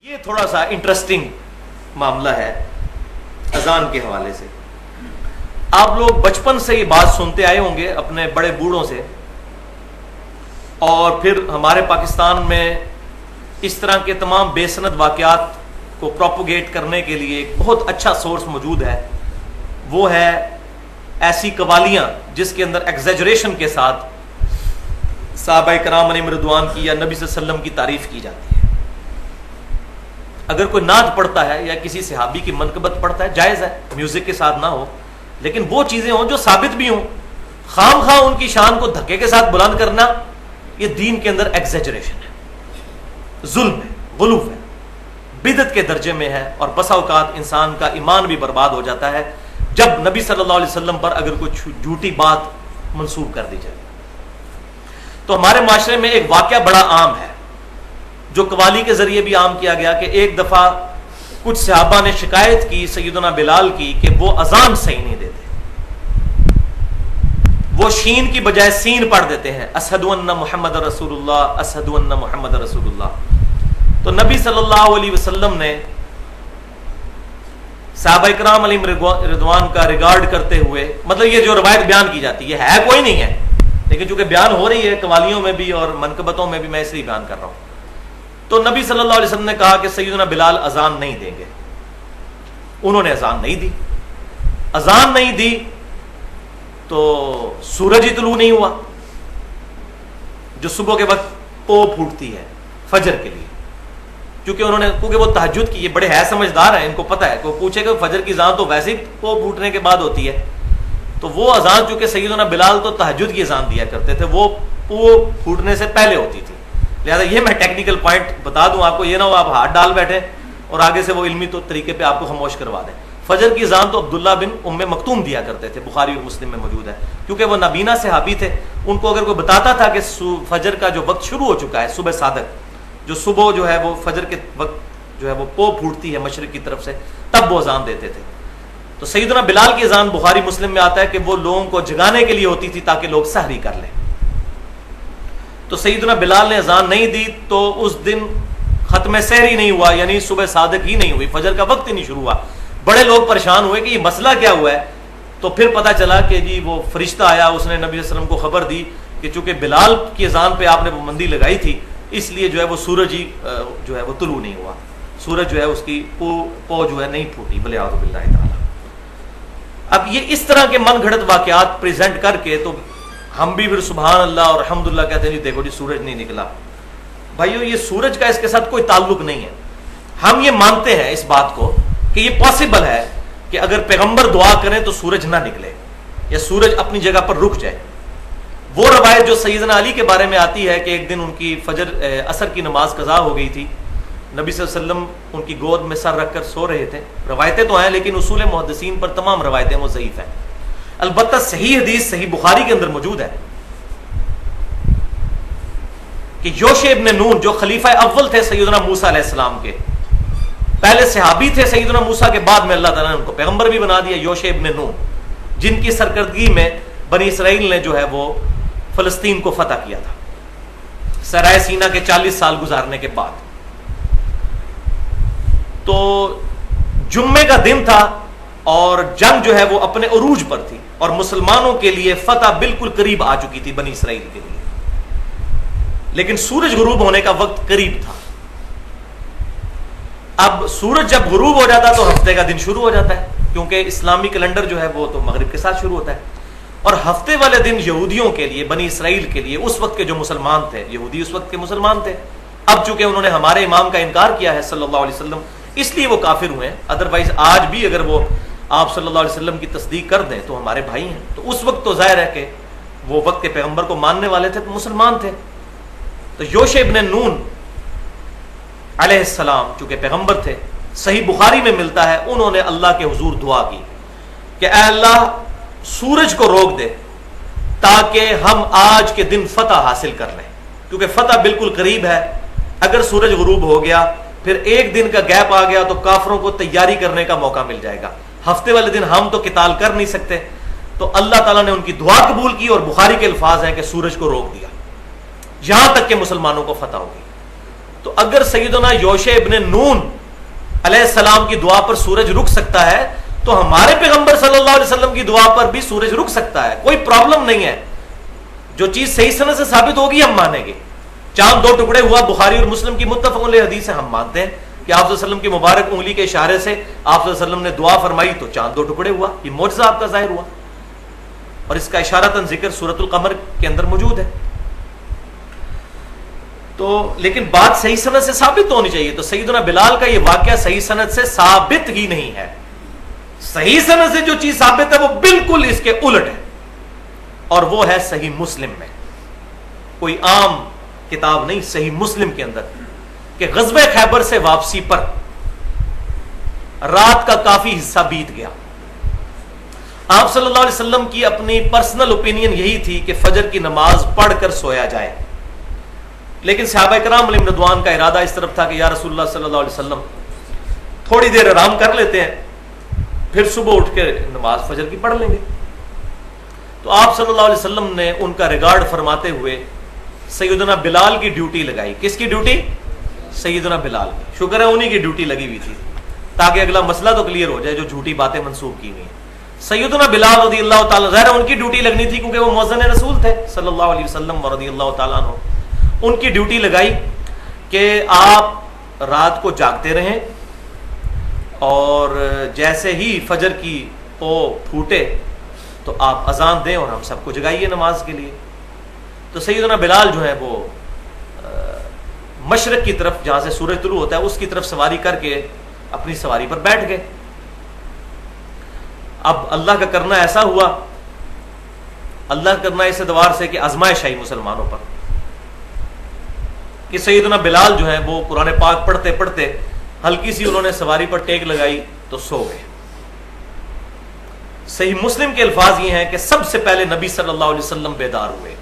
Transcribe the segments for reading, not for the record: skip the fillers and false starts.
یہ تھوڑا سا انٹرسٹنگ معاملہ ہے اذان کے حوالے سے. آپ لوگ بچپن سے یہ بات سنتے آئے ہوں گے اپنے بڑے بوڑھوں سے, اور پھر ہمارے پاکستان میں اس طرح کے تمام بے سند واقعات کو پروپوگیٹ کرنے کے لیے ایک بہت اچھا سورس موجود ہے. وہ ہے ایسی قوالیاں جس کے اندر ایگزیجریشن کے ساتھ صحابہ کرام علیہم رضوان کی یا نبی صلی اللہ علیہ وسلم کی تعریف کی جاتی ہے. اگر کوئی نعت پڑھتا ہے یا کسی صحابی کی منقبت پڑھتا ہے جائز ہے, میوزک کے ساتھ نہ ہو, لیکن وہ چیزیں ہوں جو ثابت بھی ہوں. خام خواہ ان کی شان کو دھکے کے ساتھ بلند کرنا یہ دین کے اندر ایگزیجریشن ہے, ظلم ہے, غلو ہے, بدعت کے درجے میں ہے. اور بسا اوقات انسان کا ایمان بھی برباد ہو جاتا ہے جب نبی صلی اللہ علیہ وسلم پر اگر کوئی جھوٹی بات منسوب کر دی جائے. تو ہمارے معاشرے میں ایک واقعہ بڑا عام ہے جو قوالی کے ذریعے بھی عام کیا گیا کہ ایک دفعہ کچھ صحابہ نے شکایت کی سیدنا بلال کی کہ وہ اذان صحیح نہیں دیتے, وہ شین کی بجائے سین پڑھ دیتے ہیں, اشہد ان محمد رسول اللہ, اشہد ان محمد رسول اللہ. تو نبی صلی اللہ علیہ وسلم نے صحابہ کرام علیہم رضوان کا ریگارڈ کرتے ہوئے, مطلب یہ جو روایت بیان کی جاتی ہے ہے کوئی نہیں ہے, لیکن چونکہ بیان ہو رہی ہے قوالیوں میں بھی اور منقبتوں میں بھی, میں اس لیے بیان کر رہا ہوں. تو نبی صلی اللہ علیہ وسلم نے کہا کہ سیدنا بلال اذان نہیں دیں گے. انہوں نے اذان نہیں دی. اذان نہیں دی تو سورج ہی طلوع نہیں ہوا جو صبح کے وقت پو پھوٹتی ہے فجر کے لیے, کیونکہ وہ تہجد کی, یہ بڑے ہے سمجھدار ہیں, ان کو پتہ ہے. کوئی پوچھے کہ فجر کی اذان تو ویسے ہی پو پھوٹنے کے بعد ہوتی ہے, تو وہ اذان چونکہ سیدنا بلال تو تہجد کی اذان دیا کرتے تھے, وہ پو پھوٹنے سے پہلے ہوتی تھی. لہٰذا یہ میں ٹیکنیکل پوائنٹ بتا دوں آپ کو, یہ نہ ہو آپ ہاتھ ڈال بیٹھے اور آگے سے وہ علمی طریقے پہ آپ کو خاموش کروا دیں. فجر کی اذان تو عبداللہ بن ام مکتوم دیا کرتے تھے, بخاری اور مسلم میں موجود ہے, کیونکہ وہ نابینا صحابی تھے. ان کو اگر کوئی بتاتا تھا کہ فجر کا جو وقت شروع ہو چکا ہے, صبح صادق, جو صبح جو ہے وہ فجر کے وقت جو ہے وہ پو پھوٹتی ہے مشرق کی طرف سے, تب وہ اذان دیتے تھے. تو سیدنا بلال کی اذان بخاری مسلم میں آتا ہے کہ وہ لوگوں کو جگانے کے لیے ہوتی تھی تاکہ لوگ سحری کر لیں. تو سیدنا بلال نے اذان نہیں دی تو اس دن ختم سحری نہیں ہوا, یعنی صبح صادق ہی نہیں ہوئی, فجر کا وقت ہی نہیں شروع ہوا. بڑے لوگ پریشان ہوئے کہ یہ مسئلہ کیا ہوا ہے. تو پھر پتہ چلا کہ جی وہ فرشتہ آیا, اس نے نبی صلی اللہ علیہ وسلم کو خبر دی کہ چونکہ بلال کی اذان پہ آپ نے پابندی لگائی تھی, اس لیے جو ہے وہ سورج ہی جو ہے وہ طلوع نہیں ہوا, سورج جو ہے اس کی پو جو ہے نہیں پھوٹی, بلیاعوذ باللہ تعالی. اب یہ اس طرح کے من گھڑت واقعات پریزنٹ کر کے تو ہم بھی پھر سبحان اللہ اور الحمدللہ کہتے ہیں جی دیکھو جی سورج نہیں نکلا. بھائیو یہ سورج کا اس کے ساتھ کوئی تعلق نہیں ہے. ہم یہ مانتے ہیں اس بات کو کہ یہ پاسبل ہے کہ اگر پیغمبر دعا کریں تو سورج نہ نکلے یا سورج اپنی جگہ پر رک جائے. وہ روایت جو سیدنا علی کے بارے میں آتی ہے کہ ایک دن ان کی عصر کی نماز قضا ہو گئی تھی, نبی صلی اللہ علیہ وسلم ان کی گود میں سر رکھ کر سو رہے تھے. روایتیں تو ہیں لیکن اصول محدثین پر تمام روایتیں وہ ضعیف ہیں. البتہ صحیح حدیث صحیح بخاری کے اندر موجود ہے کہ یوشع ابن نون جو خلیفہ اول تھے سیدنا موسیٰ علیہ السلام کے, پہلے صحابی تھے سیدنا موسیٰ کے, بعد میں اللہ تعالیٰ نے ان کو پیغمبر بھی بنا دیا. یوشع ابن نون جن کی سرکردگی میں بنی اسرائیل نے جو ہے وہ فلسطین کو فتح کیا تھا سرائے سینا کے 40 سال گزارنے کے بعد. تو جمعے کا دن تھا اور جنگ جو ہے وہ اپنے عروج پر تھی اور مسلمانوں کے لیے فتح بالکل قریب آ چکی تھی بنی اسرائیل کے لیے, لیکن سورج غروب ہونے کا وقت قریب تھا. اب سورج جب غروب ہو جاتا تو ہفتے کا دن شروع ہو جاتا ہے, کیونکہ اسلامی کیلنڈر جو ہے وہ تو مغرب کے ساتھ شروع ہوتا ہے. اور ہفتے والے دن یہودیوں کے لیے, بنی اسرائیل کے لیے, اس وقت کے جو مسلمان تھے, یہودی اس وقت کے مسلمان تھے, اب چونکہ انہوں نے ہمارے امام کا انکار کیا ہے صلی اللہ علیہ وسلم, اس لیے وہ کافر ہوئے ہیں. ادروائز آج بھی اگر وہ آپ صلی اللہ علیہ وسلم کی تصدیق کر دیں تو ہمارے بھائی ہیں. تو اس وقت تو ظاہر ہے کہ وہ وقت کے پیغمبر کو ماننے والے تھے, تو مسلمان تھے. تو یوشع ابن نون علیہ السلام چونکہ پیغمبر تھے, صحیح بخاری میں ملتا ہے, انہوں نے اللہ کے حضور دعا کی کہ اے اللہ سورج کو روک دے تاکہ ہم آج کے دن فتح حاصل کر لیں, کیونکہ فتح بالکل قریب ہے. اگر سورج غروب ہو گیا پھر ایک دن کا گیپ آ گیا تو کافروں کو تیاری کرنے کا موقع مل جائے گا. ہفتے والے دن ہم تو قتال کر نہیں سکتے. تو اللہ تعالیٰ نے ان کی دعا قبول کی اور بخاری کے الفاظ ہیں کہ سورج کو روک دیا یہاں تک کہ مسلمانوں کو فتح ہوگی. تو اگر سیدنا یوشع ابن نون علیہ السلام کی دعا پر سورج رک سکتا ہے تو ہمارے پیغمبر صلی اللہ علیہ وسلم کی دعا پر بھی سورج رک سکتا ہے. کوئی پرابلم نہیں ہے. جو چیز صحیح سند سے ثابت ہوگی ہم مانیں گے. چاند 2 ٹکڑے ہوا، بخاری اور مسلم کی متفق علیہ حدیث ہے، ہم مانتے ہیں کہ آپ صلی اللہ علیہ وسلم کی مبارک انگلی کے اشارے سے آپ صلی اللہ علیہ وسلم نے دعا فرمائی تو چاند 2 ٹکڑے ہوا. یہ معجزہ آپ کا ظاہر ہوا، اور اس کا اشارتاً ذکر سورۃ القمر کے اندر موجود ہے. تو لیکن بات صحیح سند سے ثابت ہونی چاہیے. تو سیدنا بلال کا یہ واقعہ صحیح سند سے ثابت ہی نہیں ہے. صحیح سند سے جو چیز ثابت ہے وہ بالکل اس کے الٹ ہے، اور وہ ہے صحیح مسلم میں. کوئی عام کتاب نہیں، صحیح مسلم کے اندر کہ غزوہ خیبر سے واپسی پر رات کا کافی حصہ بیت گیا. آپ صلی اللہ علیہ وسلم کی اپنی پرسنل اوپینین یہی تھی کہ فجر کی نماز پڑھ کر سویا جائے، لیکن صحابہ کرام علیہم رضوان کا ارادہ اس طرف تھا کہ یا رسول اللہ صلی اللہ علیہ وسلم تھوڑی دیر آرام کر لیتے ہیں، پھر صبح اٹھ کے نماز فجر کی پڑھ لیں گے. تو آپ صلی اللہ علیہ وسلم نے ان کا ریگارڈ فرماتے ہوئے سیدنا بلال کی ڈیوٹی لگائی. کس کی ڈیوٹی؟ سیدنا بلال کی. شکر ہے انہی کی ڈیوٹی لگی ہوئی تھی تاکہ اگلا مسئلہ تو کلیئر ہو جائے جو جھوٹی باتیں منسوب کی ہوئی ہیں. سیدنا بلال رضی اللہ تعالیٰ، ظاہر ان کی ڈیوٹی لگنی تھی کیونکہ وہ مؤذن رسول تھے صلی اللہ علیہ وسلم رضی اللہ تعالیٰ عنہ. ان کی ڈیوٹی لگائی کہ آپ رات کو جاگتے رہیں اور جیسے ہی فجر کی او پھوٹے تو آپ اذان دیں اور ہم سب کو جگائیے نماز کے لیے. تو سیدنا بلال جو ہے وہ مشرق کی طرف جہاں سے سورج طلوع ہوتا ہے اس کی طرف سواری کر کے اپنی سواری پر بیٹھ گئے. اب اللہ کا کرنا ایسا ہوا، اللہ کرنا اس اعتبار سے کہ آزمائش آئی مسلمانوں پر کہ سیدنا بلال جو ہے وہ قرآن پاک پڑھتے پڑھتے ہلکی سی انہوں نے سواری پر ٹیک لگائی تو سو گئے. صحیح مسلم کے الفاظ یہ ہیں کہ سب سے پہلے نبی صلی اللہ علیہ وسلم بیدار ہوئے،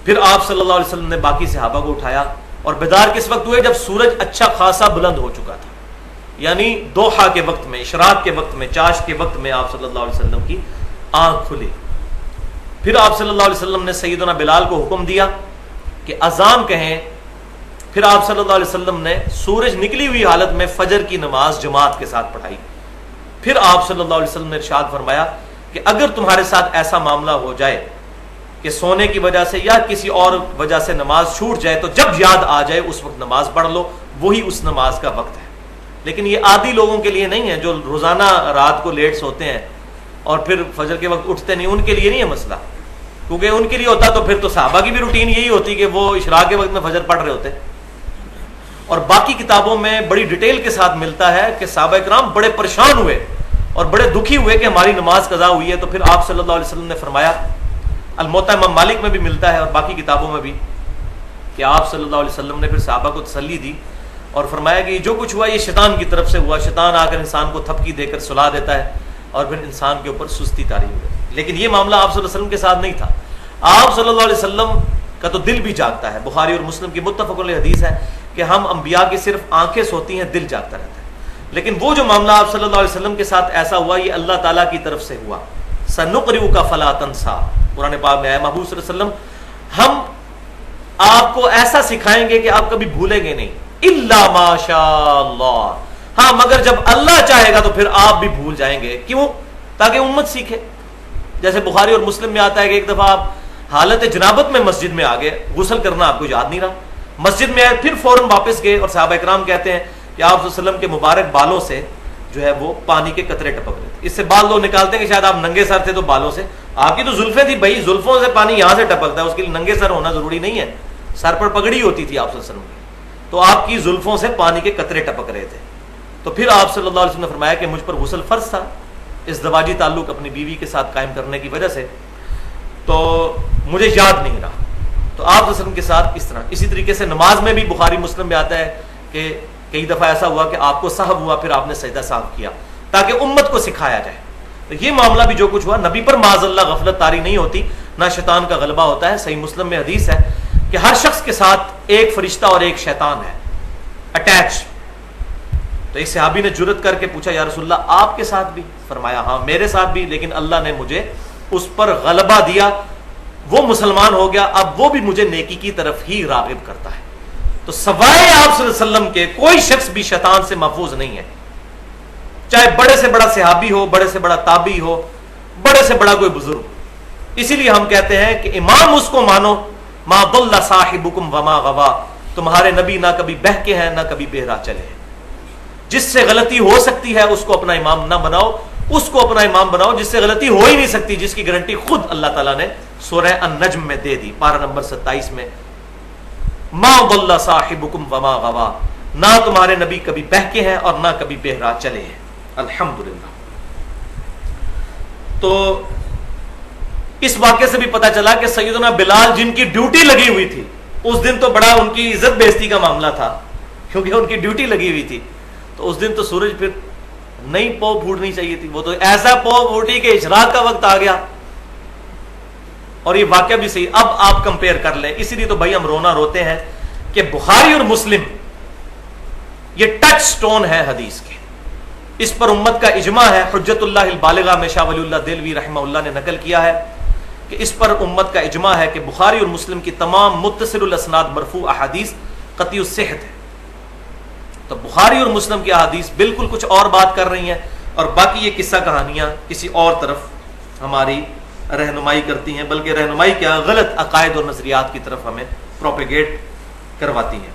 پھر آپ صلی اللہ علیہ وسلم نے باقی صحابہ کو اٹھایا. اور بیدار کس وقت ہوئے؟ جب سورج اچھا خاصا بلند ہو چکا تھا، یعنی دوحہ کے وقت میں، اشراق کے وقت میں، چاشت کے وقت میں آپ صلی اللہ علیہ وسلم کی آنکھ کھلی. پھر آپ صلی اللہ علیہ وسلم نے سیدنا بلال کو حکم دیا کہ اذان کہیں. پھر آپ صلی اللہ علیہ وسلم نے سورج نکلی ہوئی حالت میں فجر کی نماز جماعت کے ساتھ پڑھائی. پھر آپ صلی اللہ علیہ وسلم نے ارشاد فرمایا کہ اگر تمہارے ساتھ ایسا معاملہ ہو جائے کہ سونے کی وجہ سے یا کسی اور وجہ سے نماز چھوٹ جائے تو جب یاد آ جائے اس وقت نماز پڑھ لو، وہی اس نماز کا وقت ہے. لیکن یہ عادی لوگوں کے لیے نہیں ہے جو روزانہ رات کو لیٹ سوتے ہیں اور پھر فجر کے وقت اٹھتے نہیں، ان کے لیے نہیں ہے مسئلہ. کیونکہ ان کے لیے ہوتا تو پھر تو صحابہ کی بھی روٹین یہی ہوتی کہ وہ اشراق کے وقت میں فجر پڑھ رہے ہوتے. اور باقی کتابوں میں بڑی ڈیٹیل کے ساتھ ملتا ہے کہ صحابہ کرام بڑے پریشان ہوئے اور بڑے دکھی ہوئے کہ ہماری نماز قضا ہوئی ہے. تو پھر آپ صلی اللہ علیہ وسلم نے فرمایا، الموطا امام مالک میں بھی ملتا ہے اور باقی کتابوں میں بھی، کہ آپ صلی اللہ علیہ وسلم نے پھر صحابہ کو تسلی دی اور فرمایا کہ یہ جو کچھ ہوا یہ شیطان کی طرف سے ہوا. شیطان آ کر انسان کو تھپکی دے کر سلا دیتا ہے اور پھر انسان کے اوپر سستی طاری ہو جاتی. لیکن یہ معاملہ آپ صلی اللہ علیہ وسلم کے ساتھ نہیں تھا. آپ صلی اللہ علیہ وسلم کا تو دل بھی جاگتا ہے. بخاری اور مسلم کی متفق علیہ حدیث ہے کہ ہم انبیاء کی صرف آنکھیں سوتی ہیں، دل جاگتا رہتا ہے. لیکن وہ جو معاملہ آپ صلی اللہ علیہ وسلم کے ساتھ ایسا ہوا یہ اللہ تعالیٰ کی طرف سے ہوا. سنقرئک فلا تنسیٰ، قرآن پاک میں ہے محبوب صلی اللہ علیہ وسلم ہم آپ کو ایسا سکھائیں گے کہ آپ کبھی بھولیں گے نہیں، الا ما شاء اللہ، ہاں مگر جب اللہ چاہے گا تو پھر آپ بھی بھول جائیں گے. کیوں؟ تاکہ امت سیکھے. جیسے بخاری اور مسلم میں آتا ہے کہ ایک دفعہ آپ حالت جنابت میں مسجد میں آ گئے، غسل کرنا آپ کو یاد نہیں رہا، مسجد میں آئے پھر فوراً واپس گئے اور صحابہ کرام کہتے ہیں کہ آپ صلی اللہ علیہ وسلم کے مبارک بالوں سے جو ہے وہ پانی کے قطرے ٹپک رہے تھے. اس سے بعض لوگ نکالتے ہیں کہ شاید آپ ننگے سر تھے تو بالوں سے، آپ کی تو زلفیں تھی بھائی، زلفوں سے پانی یہاں سے ٹپکتا ہے، اس کے لیے ننگے سر ہونا ضروری نہیں ہے. سر پر پگڑی ہوتی تھی آپ صلی اللہ علیہ وسلم کی، تو آپ کی زلفوں سے پانی کے قطرے ٹپک رہے تھے. تو پھر آپ صلی اللہ علیہ وسلم نے فرمایا کہ مجھ پر غسل فرض تھا ازدواجی تعلق اپنی بیوی کے ساتھ قائم کرنے کی وجہ سے، تو مجھے یاد نہیں رہا. تو آپ صلی اللہ علیہ وسلم کے ساتھ اس طرح. اسی طریقے سے نماز میں بھی بخاری مسلم میں آتا ہے کہ کئی دفعہ ایسا ہوا کہ آپ کو سہو ہوا پھر آپ نے سجدہ سہو کیا تاکہ امت کو سکھایا جائے. تو یہ معاملہ بھی جو کچھ ہوا، نبی پر معاذ اللہ غفلت طاری نہیں ہوتی، نہ شیطان کا غلبہ ہوتا ہے. صحیح مسلم میں حدیث ہے کہ ہر شخص کے ساتھ ایک فرشتہ اور ایک شیطان ہے اٹیچ. تو ایک صحابی نے جرت کر کے پوچھا یا رسول اللہ آپ کے ساتھ بھی؟ فرمایا ہاں میرے ساتھ بھی، لیکن اللہ نے مجھے اس پر غلبہ دیا، وہ مسلمان ہو گیا، اب وہ بھی مجھے نیکی کی طرف ہی راغب کرتا ہے. تو سوائے آپ صلی اللہ علیہ وسلم کے کوئی شخص بھی شیطان سے محفوظ نہیں ہے، چاہے بڑے سے بڑا صحابی ہو، بڑے سے بڑا تابعی ہو، بڑے سے بڑا کوئی بزرگ. اسی لیے ہم کہتے ہیں کہ امام اس کو مانو ما ضل صاحبکم وما غوا، تمہارے نبی نہ کبھی بہکے ہیں نہ کبھی بہرا چلے ہیں. جس سے غلطی ہو سکتی ہے اس کو اپنا امام نہ بناؤ، اس کو اپنا امام بناؤ جس سے غلطی ہو ہی نہیں سکتی، جس کی گارنٹی خود اللہ تعالیٰ نے سورہ النجم میں دے دی، پارہ نمبر 27 میں. ما ضل صاحبکم وما غوا، نہ تمہارے نبی کبھی بہکے ہیں اور نہ کبھی بہرا چلے ہیں. الحمدللہ. تو اس واقعے سے بھی پتا چلا کہ سیدنا بلال جن کی ڈیوٹی لگی ہوئی تھی، اس دن تو بڑا ان کی عزت بےزتی کا معاملہ تھا کیونکہ ان کی ڈیوٹی لگی ہوئی تھی، تو اس دن تو سورج پھر نہیں پو پھوٹنی چاہیے تھی، وہ تو ایسا پو پھوٹی کہ اشراق کا وقت آ گیا. اور یہ واقعہ بھی صحیح. اب آپ کمپیئر کر لیں. اسی لیے تو بھائی ہم رونا روتے ہیں کہ بخاری اور مسلم یہ ٹچ سٹون ہے حدیث کے، اس پر امت کا اجماع ہے. حجت اللہ البالغہ میں شاہ ولی اللہ دہلوی رحمہ اللہ نے نقل کیا ہے کہ اس پر امت کا اجماع ہے کہ بخاری اور مسلم کی تمام متصل الاسناد مرفوع احادیث قطعی الصحت ہے. تو بخاری اور مسلم کی احادیث بالکل کچھ اور بات کر رہی ہیں، اور باقی یہ قصہ کہانیاں کسی اور طرف ہماری رہنمائی کرتی ہیں، بلکہ رہنمائی کیا، غلط عقائد اور نظریات کی طرف ہمیں پروپیگیٹ کرواتی ہیں.